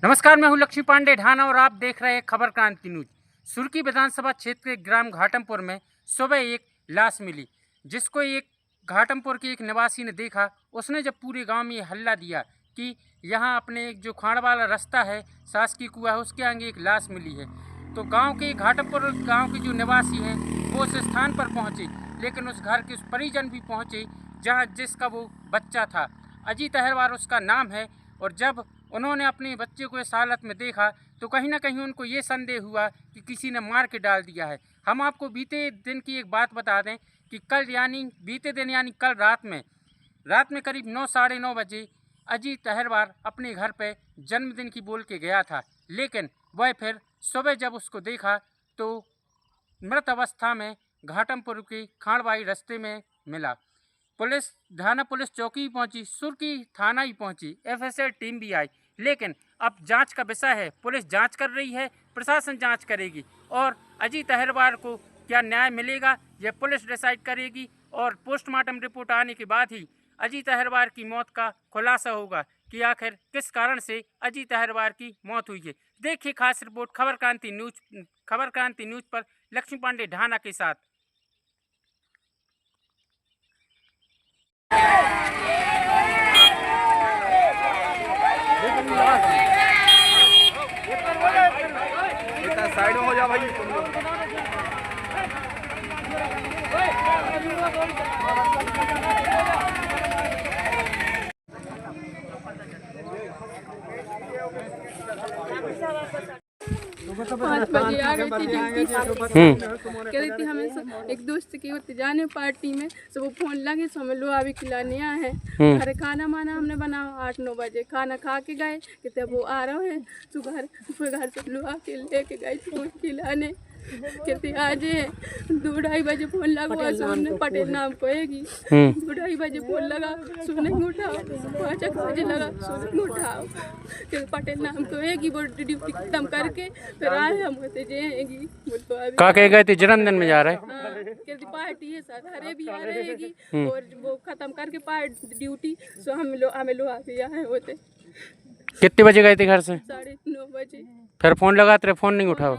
नमस्कार, मैं हूं लक्ष्मी पांडे ढाना और आप देख रहे हैं खबर क्रांति न्यूज। सुरकी विधानसभा क्षेत्र के ग्राम घाटमपुर में सुबह एक लाश मिली, जिसको एक घाटमपुर के एक निवासी ने देखा। उसने जब पूरे गांव में हल्ला दिया कि यहां अपने जो खाड़ वाला रास्ता है शासकीय कुआं है, उसके आगे एक लाश मिली है, तो गांव के घाटमपुर गांव के जो निवासी हैं वो उस स्थान पर पहुंचे, लेकिन उस घर के उस परिजन भी पहुंचे जहां जिसका वो बच्चा था। अजीत अहरवार उसका नाम है। और जब उन्होंने अपने बच्चे को इस हालत में देखा तो कहीं ना कहीं उनको ये संदेह हुआ कि किसी ने मार के डाल दिया है। हम आपको बीते दिन की एक बात बता दें कि बीते दिन यानी कल रात में करीब 9 साढ़े 9 बजे अजीत अहरवार अपने घर पे जन्मदिन की बोल के गया था, लेकिन वह फिर सुबह जब उसको देखा तो मृत अवस्था में घाटमपुर के खाड़बाई रास्ते में मिला। ढाना पुलिस चौकी पहुंची, सुरकी थाना ही पहुंची, एफएसएल टीम भी आई, लेकिन अब जांच का विषय है। पुलिस जांच कर रही है, प्रशासन जांच करेगी और अजीत अहरवार को क्या न्याय मिलेगा यह पुलिस डिसाइड करेगी। और पोस्टमार्टम रिपोर्ट आने के बाद ही अजीत अहरवार की मौत का खुलासा होगा कि आखिर किस कारण से अजीत अहरवार की मौत हुई है। देखिए खास रिपोर्ट खबर क्रांति न्यूज पर लक्ष्मी पांडे ढाना के साथ। साइड में हो जा भाई। पाँच बजे आ गई थी, कह रही थी हमें एक दोस्त की होती जाने पार्टी में, तो वो फोन लगे तो हमें लोहा भी खिलाने आए हैं। अरे खाना माना हमने बना 8-9 बजे खाना खा के गए, कहते वो आ रहे हैं तो घर से लोहा के लेके गए थे खिलाने। कहते आज 2-2:30 बजे फोन लगा सुनने पटेल नाम कहेगी। 2-2:30 बजे फोन लगा सुनने उठाओ, 5 बजे लगा सुनने उठाओ, कहते पटेल नाम कहेगी। वो ड्यूटी खत्म करके फिर आए हम होते जाएंगी। कहाँ कहे गए थे? जन्मदिन में जा रहे हैं। कहती पार्टी है सर, हरे भी आ रहेगी और वो खत्म करके ड्यूटी सो हमें लोहा भी आए होते। कितने बजे गए थे घर से? 9:30 बजे। फिर फोन लगाते रहे, फोन नहीं उठाओ।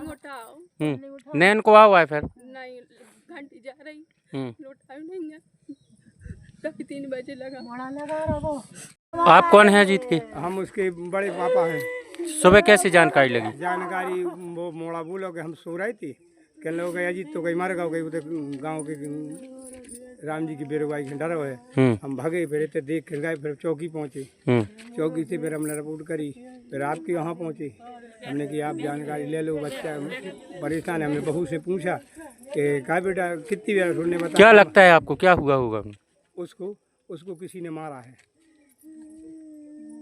नैन को हुआ है फिर नहीं, घंटी जा रही उठाओ नहीं है, 3 बजे लगा। आप कौन है अजीत के? हम उसके बड़े पापा हैं। सुबह कैसी जानकारी लगी? जानकारी वो मोड़ा बोलो कि हम सो रहे थे, कहने लोग अजीत तो कहीं मर गए, गाँव के राम जी की बेरोबाई डर है। हम भागे, फिर इतने देख के गए, फिर चौकी पहुँचे। चौकी से फिर हमने रिपोर्ट करी, फिर आपके वहाँ पहुँचे। हमने कि आप जानकारी ले लो, बच्चा परेशान है। हमने बहू से पूछा कि क्या बेटा कितनी बार सुनने बता। क्या लगता है आपको क्या हुआ होगा? उसको किसी ने मारा है।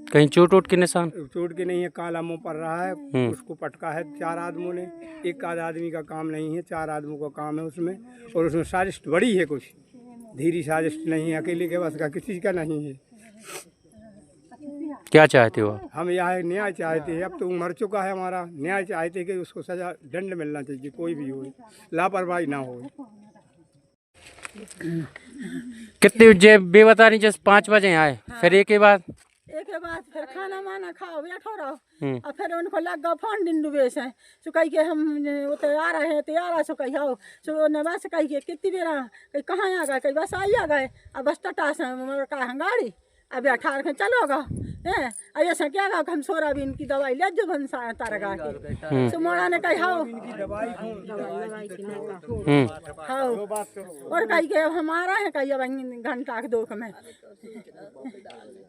कहीं चोट के निशान? चोट के नहीं है, काला मुँह पड़ रहा है। उसको पटका है 4 आदमियों ने। एक आध आदमी का काम नहीं है, 4 आदमियों का काम है उसमें। और उसमें साजिश बड़ी है, कुछ धीरे साजिश नहीं है, अकेले के बस का किसी का नहीं है। क्या चाहते हो? हम यहाँ न्याय चाहते हैं। अब तो मर चुका है, हमारा न्याय चाहते हैं कि उसको सजा दंड मिलना चाहिए, कोई भी हो, लापरवाही ना हो। कितने बजे बेबता नहीं? जैसे 5 बजे आए, फिर एक के बाद फिर खाना माना खाओ बैठो रहो। और फिर उनको लग गया फोन दिन डूबे से सो कही के हम वो तैयार है सो कही आओ सो न बस कही के कितनी बेरा कहीं कहाँ आ गए, कहीं बस आई आ गए। अब बस टटा से का गाड़ी अब अठार के चलोगा है ऐसा क्या गा हम सोरा भी इनकी दवाई ले जो बनसा तार गा के सो मोड़ा ने कही हाओ हाओ और कही के हमारा है कही अब घंटा के 2 में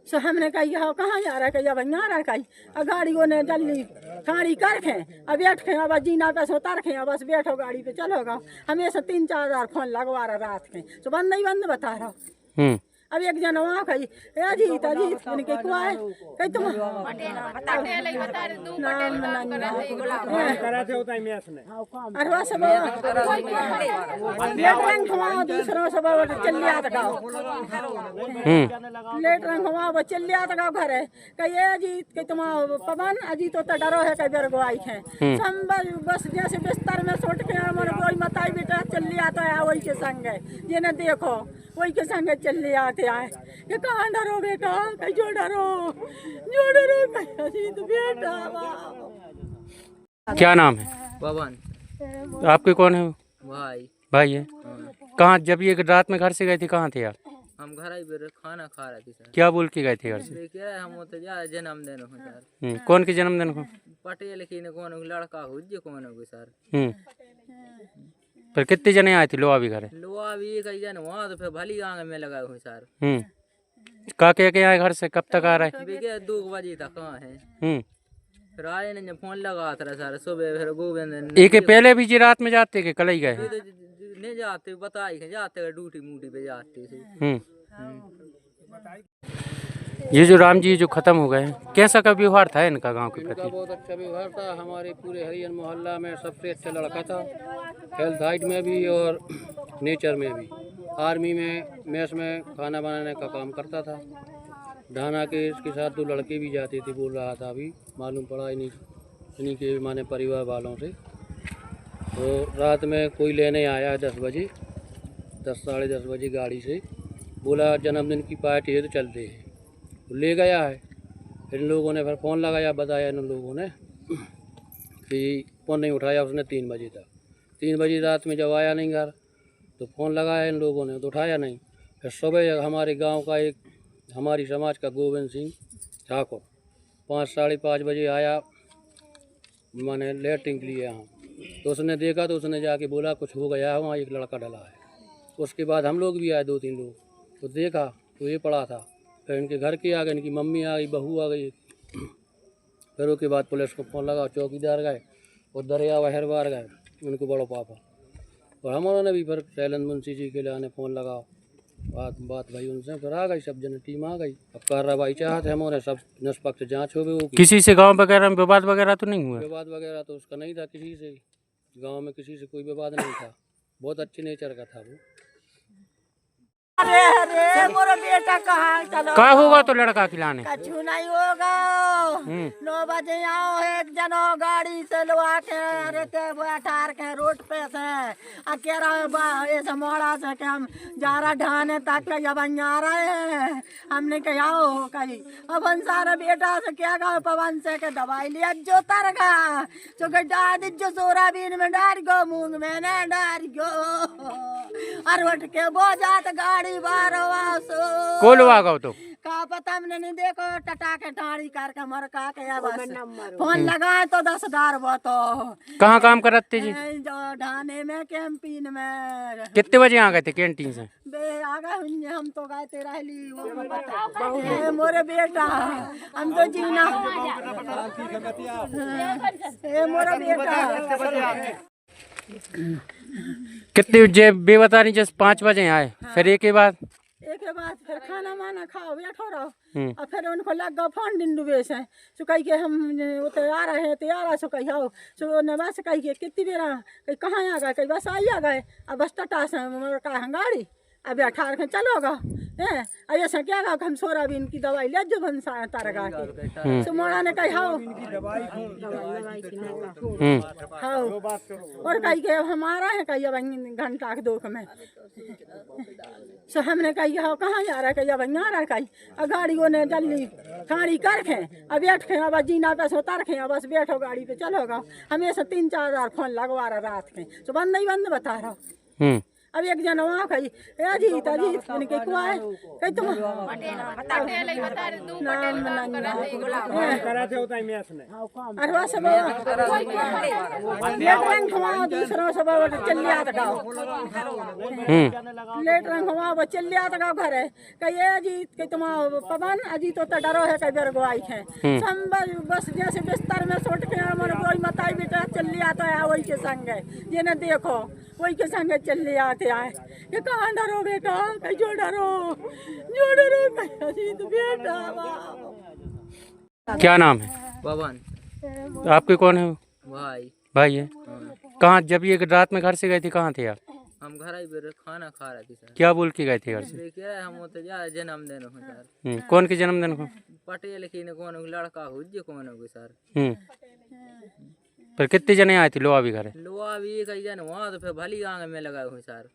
सो हमने कही हाओ कहाँ जा रहा है, कही अब आ रहा है, कही गाड़ियों ने जल्दी गाड़ी कर खे अब बैठ खे अब जीना पे सो उतर खे अब बस बैठो गाड़ी पे चलोगा। हमेशा 3-4 हज़ार फोन लगवा रहा रात के सो बंद नहीं बंद बता रहा अब एक जन वहाँ कही अजीत अजीत मैंने कही कुआ है कही तुम कराते होता है मैच में अरे वह सब लेट रंग घुमाओ दूसरों सब चल लिया था गाँव लेट रंग घुमाओ चल लिया था गाँव घर है कही अजीत कही तुम पवन अजीत होता डरो है कई बेर गोई है बस जैसे बिस्तर में सोट के मन कोई मताई बेटा चल लिया तो है वही के संग है ये न देखो वही के संग चल लिया आते आए ये कहाँ डरो बेटा कहीं जो डरो कहीं अजीत बेटा क्या नाम है? पवन। आपके कौन है? भाई। भाई है। कहाँ जब ये रात में घर से गए थे कहाँ थे आप? हम घर आई बेर खाना खा रहे थे सर। क्या बोल के गए थे घर से? क्या हम तो जा जन्मदिन हो सर। कौन के जन्मदिन को? पटेल की ने कौन लड़का हो जे कौन हो सर। पर कितने जने आए थे लोहा भी घर? लोहा भी कई जन वहाँ तो फिर भली आंग में लगा हुए सर। का के आए घर से कब तक आ रहे? बेके 2 बजे तक कहाँ है। फिर आए ने जब फोन लगा था सर सुबह फिर गोविंद एक पहले भी जी रात में जाते के कल ही गए? नहीं जाते बताई जाते ड्यूटी मूटी पे जाते थे। ये जो राम जी जो खत्म हो गए हैं कैसा का व्यवहार था इनका गांव के प्रति? बहुत अच्छा व्यवहार था। हमारे पूरे हरिजन मोहल्ला में सबसे अच्छा लड़का था। हेल्थ हाइट में भी और नेचर में भी। आर्मी में मेस में खाना बनाने का काम करता था। ढाना के इसके साथ 2 लड़के भी जाते थे बोल रहा था अभी मालूम पड़ा इन्हीं के माने परिवार वालों से। तो रात में कोई लेने आया है 10 बजे 10 साढ़े 10 बजे गाड़ी से बोला जन्मदिन की पार्टी है तो चलते हैं। तो ले गया है। इन लोगों ने फिर फ़ोन लगाया बताया इन लोगों ने कि फ़ोन नहीं उठाया उसने 3 बजे तक। 3 बजे रात में जब आया नहीं घर तो फ़ोन लगाया इन लोगों ने तो उठाया नहीं। फिर सुबह हमारे गांव का एक हमारी समाज का गोविंद सिंह ठाकुर 5 साढ़े 5 बजे आया माने लेटरिन के लिए यहाँ। तो उसने देखा तो उसने जाके बोला कुछ हो गया है वहाँ एक लड़का डला है। उसके बाद हम लोग भी आए 2-3 लोग तो देखा तो ये पड़ा था। फिर इनके घर के आ गए इनकी मम्मी आ गई बहू आ गई। फिर उसके बाद पुलिस को फ़ोन लगा चौकीदार गए और दरिया बहरवार गए उनको बड़ो पापा और हमारों ने भी फिर शैलेंद्र मुंशी जी के लिए फ़ोन लगा बात भाई उनसे फिर आ गई सब जन टीम आ गई। अब कार्रवाई चाहते हमारे सब निष्पक्ष जाँच हो गई। किसी से गांव वगैरह में विवाद वगैरह तो नहीं हुआ? विवाद वगैरह तो उसका नहीं था किसी से। गांव में किसी से कोई विवाद नहीं था। बहुत अच्छे नेचर का था वो। अरे अरे मोरा बेटा कहाँ चलो क्या होगा तो लड़का खिलाने? कछु नहीं होगा 9 बजे आओ एक जनो गाड़ी से लो आके अरे ते ठार के रोड पे से कह रहा ऐसे मोड़ा से कि हम जा रहा ढाने तक जब आ रहे हैं। हमने कहा आओ कहीं अपन सारा बेटा से क्या कहा पवन से के दवाई लिया जो तर गा जो के डाल जो सोयाबीन में डाल गो मूंग में न डाल गो और उठ के बो जात गाड़ी कोलवा गो तो का पता हमने नहीं देखो टटा के ठाड़ी करके मर का के बस फोन लगाए तो 10,000 वो तो कहाँ काम करते जी? जो ढाने में कैंटीन में। कितने बजे आ गए थे कैंटीन से? बे आ गए हम तो गए थे रहली वो मोरे बेटा हम तो जीना मोरा बेटा कितने जे बेबता नहीं जैसे 5 बजे आए फिर एक के बाद फिर खाना माना खाओ बैठो रहो और फिर उनको लग गया फोन दिन डूबे से सो कही के हम उते आ रहे हैं तैयार सो कही आओ सो न बस कही के कितनी बेरा कहीं कहाँ आ गए कहीं बस आई आ गए अब बस टटा से का गाड़ी अब 18 के चलोगा है ऐसा क्या गा हम सोयाबीन की दवाई ले जो बन तार गा के सो मोड़ा ने कही हाओ और कही के अब हम आ रहे हैं कही अब घंटा के 2 में सो हमने कही हाँ कहाँ जा रहा है कही अब आ रहा है कही अब गाड़ियों ने जल्दी गाड़ी कर खे अब बैठ खे अब जीना पे से उतर खे बस बैठो गाड़ी पे चलोगा। हमेशा 3-4 बार फोन लगवा रहा रात के सो बंद नहीं बंद बता रहा। अब एक जन वहाँ कही अजीत अजीत मैंने कही कुआ है कही तुम कराते होता है मैच में अरे वह सब लेट रंग घुमाओ दूसरों सब चल लिया था गाँव लेट रंग घुमाओ चल लिया था गाँव घर है कही अजीत कही तुम पवन अजीत होता डरो है कई बेर गोई है बस जैसे बिस्तर में सोट के मन कोई मताई बेटा चल लिया तो है वही के संग है, ये न देखो वही के संग चल लिया आते आए। ये कहाँ डरो बेटा, कहीं जो डरो कहीं तो बेटा। क्या नाम है? पवन आपके कौन है? भाई। भाई है। कहाँ, जब ये रात में घर से गए थे कहाँ थे आप? हम घर ही पे खाना खा रहे थे सर। क्या बोल के गए थे घर से? देखिए हम तो जा जन्मदिन हो सर। कौन के जन्मदिन को? पटेल की ने कौन लड़का हो जे कौन हो सर। पर कितने जने आए थे लोहा भी घर? लोहा भी कई जन वहाँ तो फिर भली आंग में लगा हुए सर।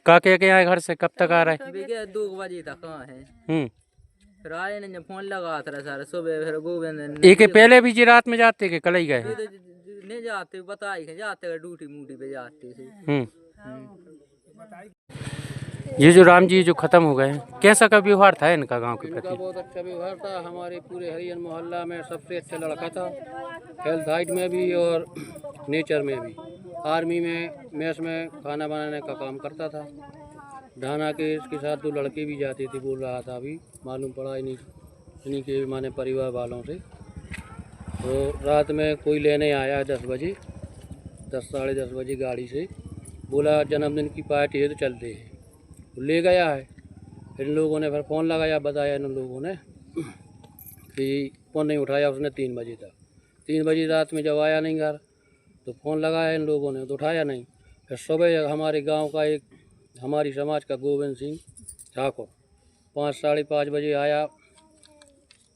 का के आए घर से, कब तक आ रहे? 2 बजे तक कहाँ है। फिर आए ने फोन लगा था सर सुबह। फिर गोविंद एक पहले भी जी रात में जाते के कल ही गए? नहीं जाते, बताई के जाते ड्यूटी मूटी पे जाते थे। ये जो राम जी जो खत्म हो गए, कैसा का व्यवहार था इनका गांव के इनका प्रति? बहुत अच्छा व्यवहार था। हमारे पूरे हरिजन मोहल्ला में सबसे अच्छा लड़का था। हेल्थ हाइट में भी और नेचर में भी। आर्मी में मेस में खाना बनाने का काम करता था। ढाना के इसके साथ 2 लड़के भी जाते थे, बोल रहा था अभी, मालूम पड़ा इन्हीं के माने परिवार वालों से। तो रात में कोई लेने आया 10 बजे, 10 साढ़े 10 बजे गाड़ी से, बोला जन्मदिन की पार्टी है तो चलते हैं। तो ले गया है। फिर इन लोगों ने फिर फ़ोन लगाया, बताया इन लोगों ने कि फ़ोन नहीं उठाया उसने 3 बजे तक। 3 बजे रात में जब आया नहीं घर तो फ़ोन लगाया इन लोगों ने तो उठाया नहीं। फिर सुबह हमारे गांव का एक हमारी समाज का गोविंद सिंह ठाकुर 5 साढ़े 5 बजे आया,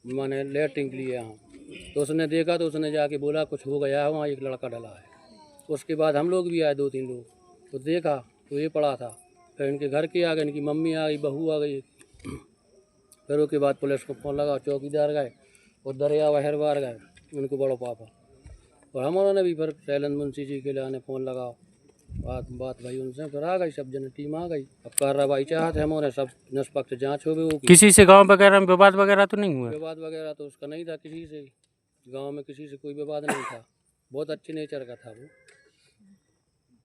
माने लेटरिन के लिए यहाँ। तो उसने देखा तो उसने जाके बोला कुछ हो गया है, वहाँ एक लड़का डला है। उसके बाद हम लोग भी आए 2-3 लोग, तो देखा तो ये पड़ा था। फिर इनके घर के आ गए, इनकी मम्मी आ गई, बहू आ गई। फिर उसके बाद पुलिस को फ़ोन लगा, चौकीदार गए और दरिया वहरवार गए, उनको बड़ो पापा। और हमारों ने भी फिर शैलेंद्र मुंशी जी के लिए फ़ोन लगा, बात भाई उनसे, फिर आ गई सब जन टीम आ गई। अब कार्रवाई चाहते हमारे सब निष्पक्ष जाँच हो गई। किसी से गांव वगैरह में विवाद वगैरह तो नहीं हुआ? विवाद वगैरह तो उसका नहीं था, किसी से गांव में किसी से कोई विवाद नहीं था। बहुत अच्छे नेचर का था वो।